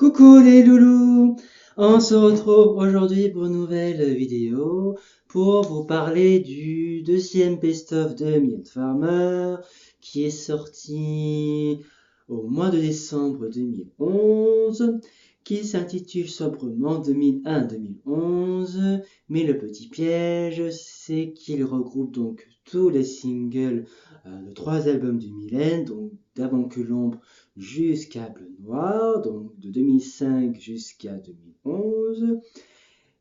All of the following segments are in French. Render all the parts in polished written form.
Coucou les loulous! On se retrouve aujourd'hui pour une nouvelle vidéo pour vous parler du deuxième best-of de Mylène Farmer qui est sorti au mois de décembre 2011, qui s'intitule sobrement 2001-2011. Mais le petit piège, c'est qu'il regroupe donc tous les singles de 3 albums de Mylène, donc d'Avant que l'ombre jusqu'à Bleu Noir, donc de 2005 jusqu'à 2011,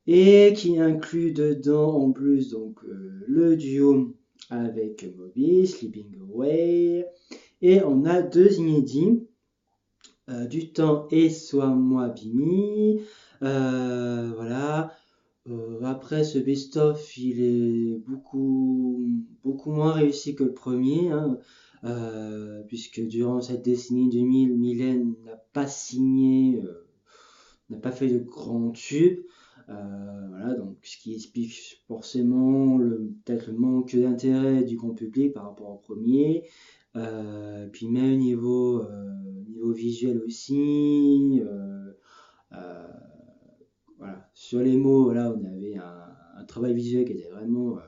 et qui inclut dedans en plus donc le duo avec Moby, Sleeping Away, et on a 2 inédits, Du temps et Sois moi Bimi. Voilà. Après, ce best-of, il est beaucoup moins réussi que le premier, hein, puisque durant cette décennie 2000, Mylène n'a pas fait de grands tubes. Voilà, donc ce qui explique forcément peut-être le manque d'intérêt du grand public par rapport au premier. Puis même niveau visuel aussi. Euh, voilà. Sur les mots, voilà, on avait un travail visuel qui était vraiment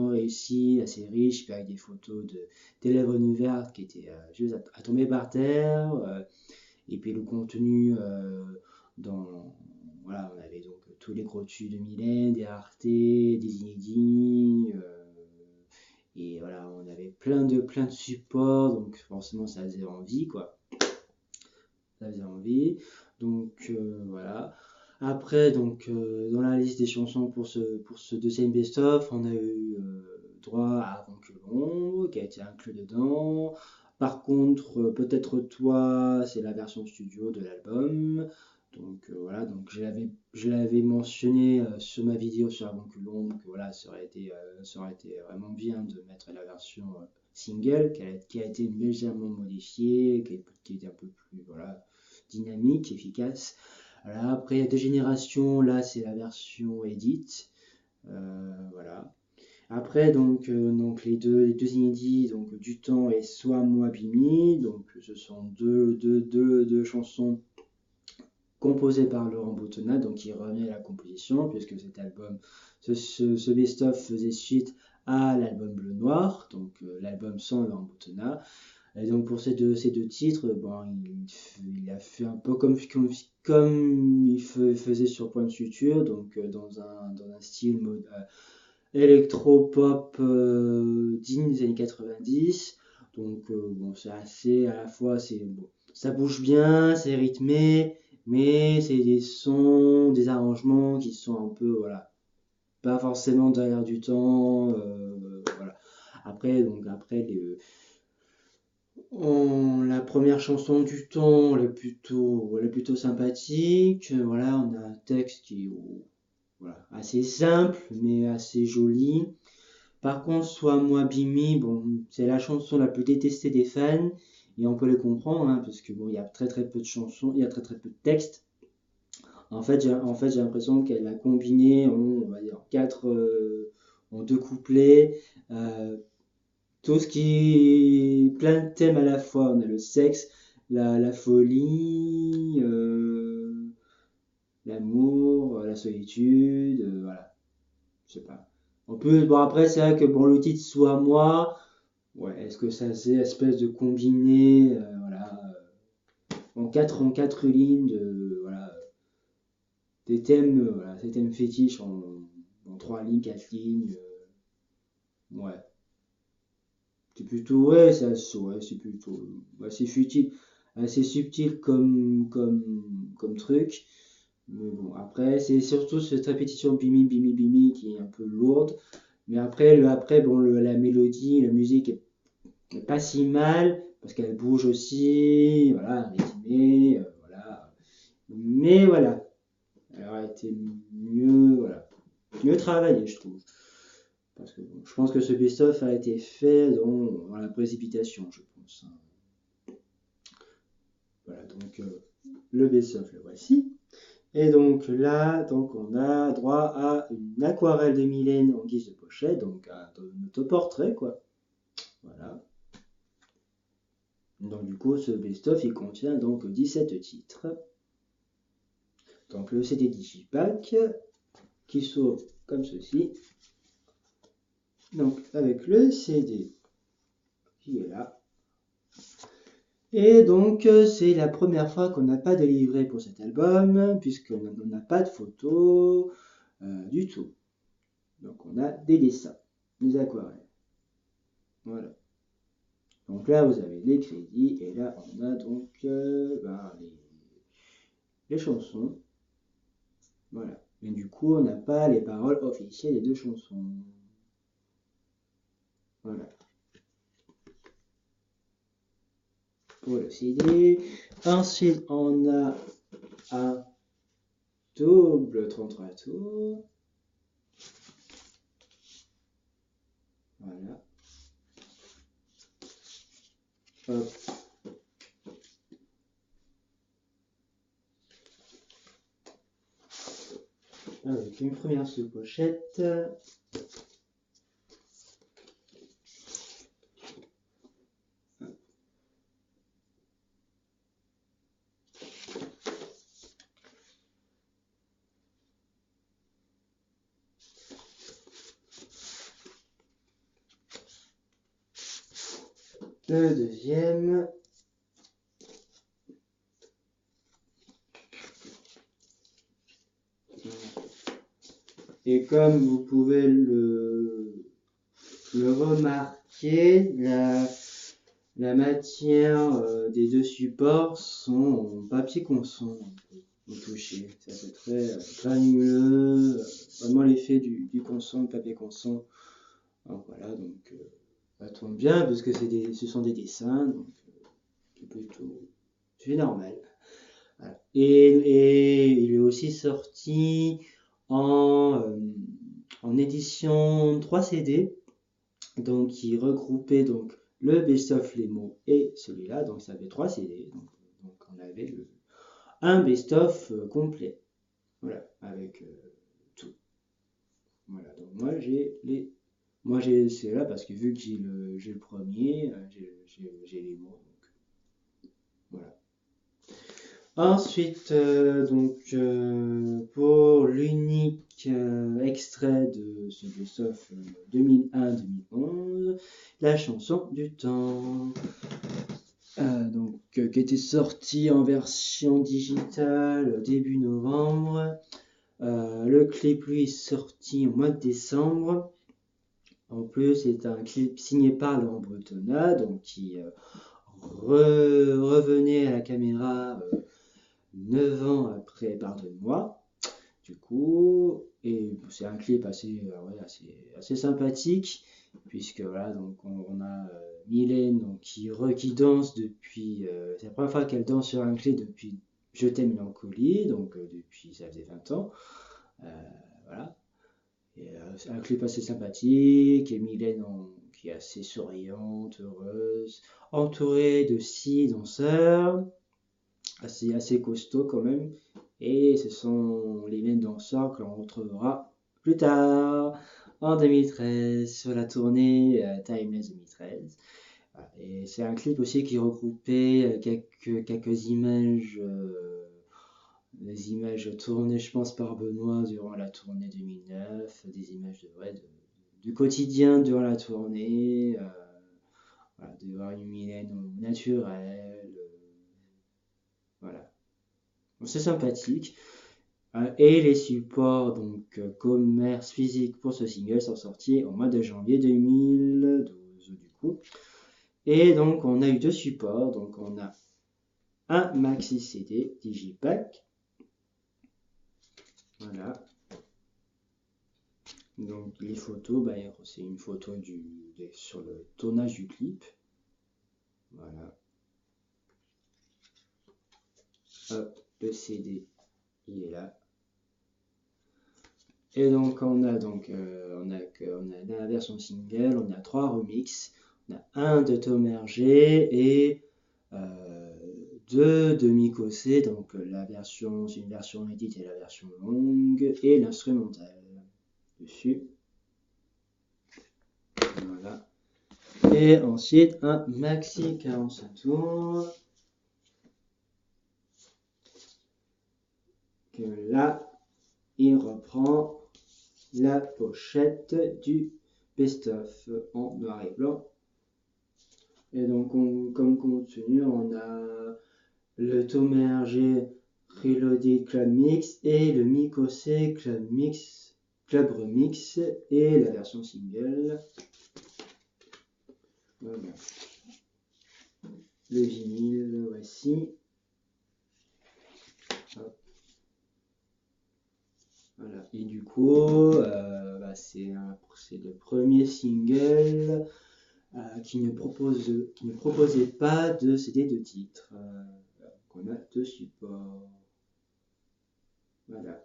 réussi, assez riche, puis avec des photos des lèvres ouvertes qui étaient juste à tomber par terre. Et puis le contenu, voilà, on avait donc tous les gros tubes de Mylène, des raretés, des inédits. Et voilà, on avait plein de supports, donc forcément ça faisait envie, quoi. Ça faisait envie. Donc voilà. Après, donc, dans la liste des chansons pour ce deuxième best-of, on a eu droit à Avant que l'ombre, qui a été inclus dedans. Par contre, peut-être toi, c'est la version studio de l'album. Donc voilà, donc je l'avais mentionné sur ma vidéo sur Avant que l'ombre, que voilà, ça aurait été vraiment bien de mettre la version single, qui a été légèrement modifiée, qui était un peu plus voilà, dynamique, efficace. Voilà, après, il y a 2 générations, là c'est la version edit. Voilà. Après, donc les deux inédits, donc Du temps et Sois moi Bimi, donc ce sont deux chansons composées par Laurent Boutonnat, donc qui revenait à la composition, puisque cet album, ce best-of faisait suite à l'album Bleu Noir, donc l'album sans Laurent Boutonnat. Et donc pour ces deux titres, bon, il a fait un peu comme il faisait sur Point de Suture, donc dans un style électro-pop digne des années 90. Donc bon, c'est assez, à la fois, bon, ça bouge bien, c'est rythmé, mais c'est des sons, des arrangements qui sont un peu, voilà, pas forcément derrière du temps. Voilà. Après la première chanson du temps, elle est plutôt sympathique. Voilà, on a un texte qui est voilà, assez simple, mais assez joli. Par contre, Sois moi Bimi, bon, c'est la chanson la plus détestée des fans, et on peut les comprendre, hein, parce que bon, il y a très peu de chansons, il y a très peu de textes. En fait, j'ai l'impression qu'elle a combiné, on va dire, en 2 couplets, euh, tout ce qui plein de thèmes à la fois. On a le sexe, la folie, l'amour, la solitude, voilà, je sais pas. Bon après c'est vrai que bon le titre soit moi, ouais, est-ce que ça c'est espèce de combiné, voilà, en quatre lignes voilà, voilà, des thèmes fétiches en 3 lignes, 4 lignes, ouais. C'est plutôt, ouais, c'est plutôt assez futile, assez subtil comme truc. Mais bon, après, c'est surtout cette répétition bimi, bimi, bimi qui est un peu lourde. Mais après bon, la mélodie, la musique est pas si mal, parce qu'elle bouge aussi, voilà, rythmée, voilà. Mais voilà, elle aurait été voilà, mieux travaillée, je trouve. Parce que bon, je pense que ce best-of a été fait dans la précipitation, je pense, hein. Voilà, donc le best-of, le voici. Et donc là, donc on a droit à une aquarelle de Mylène en guise de pochette, donc un autoportrait, quoi. Voilà. Donc du coup, ce best-of, il contient donc 17 titres. Donc le CD Digipack qui s'ouvre comme ceci. Donc avec le CD qui est là. Et donc c'est la première fois qu'on n'a pas de livret pour cet album, puisqu'on n'a pas de photos du tout. Donc on a des dessins, des aquarelles. Voilà. Donc là vous avez les crédits, et là on a donc les chansons. Voilà. Mais du coup on n'a pas les paroles officielles des deux chansons. Voilà. Pour le CD. Ensuite, on a un double 33 tours. Voilà. Hop. Avec une première sous-pochette. Le deuxième. Et comme vous pouvez le remarquer, la matière des deux supports sont en papier conson au toucher. Ça fait très granuleux, vraiment l'effet du conson, du papier conson. Donc voilà, donc ça tombe bien parce que ce sont des dessins, donc c'est normal. Voilà. Et il est aussi sorti en édition 3 CD, donc qui regroupait donc le best-of les mots et celui-là, donc ça avait 3 CD, donc on avait un best-of complet, voilà, avec tout. Voilà, donc moi j'ai celui-là parce que vu que j'ai le premier, j'ai les mots, donc voilà. Ensuite, pour l'unique extrait de ce best-of 2001-2011, la chanson du temps, qui était sortie en version digitale début novembre. Le clip, lui, est sorti au mois de décembre. En plus, c'est un clip signé par Laurent Bretonat, donc qui revenait à la caméra 9 ans après Pardonne-moi, du coup, et c'est un clip assez sympathique, puisque voilà, donc on a Mylène donc, qui danse depuis, c'est la première fois qu'elle danse sur un clip depuis Je t'aime Mélancolie, donc depuis ça faisait 20 ans, voilà, et c'est un clip assez sympathique, et Mylène qui est assez souriante, heureuse, entourée de 6 danseurs, assez costaud quand même. Et ce sont les mêmes danseurs que l'on retrouvera plus tard, en 2013, sur la tournée Timeless 2013. Voilà. Et c'est un clip aussi qui regroupait quelques images, des images tournées, je pense, par Benoît durant la tournée 2009, des images du quotidien durant la tournée, voilà, de voir une Mylène naturelle, voilà. C'est sympathique. Et les supports, donc commerce physique pour ce single, sont sortis au mois de janvier 2012 du coup. Et donc on a eu 2 supports, donc on a un maxi CD Digipack. Voilà. Donc les photos, c'est une photo sur le tournage du clip. Voilà. Hop, le CD, il est là. Et donc on a la version single, on a 3 remixes, on a un de Tom Hergé et 2 de Miko C, donc c'est une version edit et la version longue et l'instrumental dessus. Voilà. Et ensuite un maxi 45 tours. là, il reprend la pochette du best-of en noir et blanc. Et donc, comme contenu, on a le Tom RG Reloaded Club Mix et le Mikosé Club Remix et la version single. Voilà. Le vinyle, voici. Hop. Voilà. Et du coup, c'est le premier single qui ne proposait pas de CD de titre. On a deux supports. Voilà.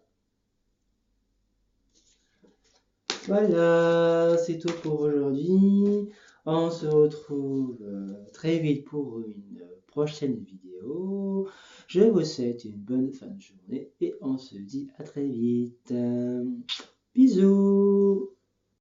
Voilà, c'est tout pour aujourd'hui. On se retrouve très vite pour une prochaine vidéo. Je vous souhaite une bonne fin de journée et on se dit à très vite. Bisous.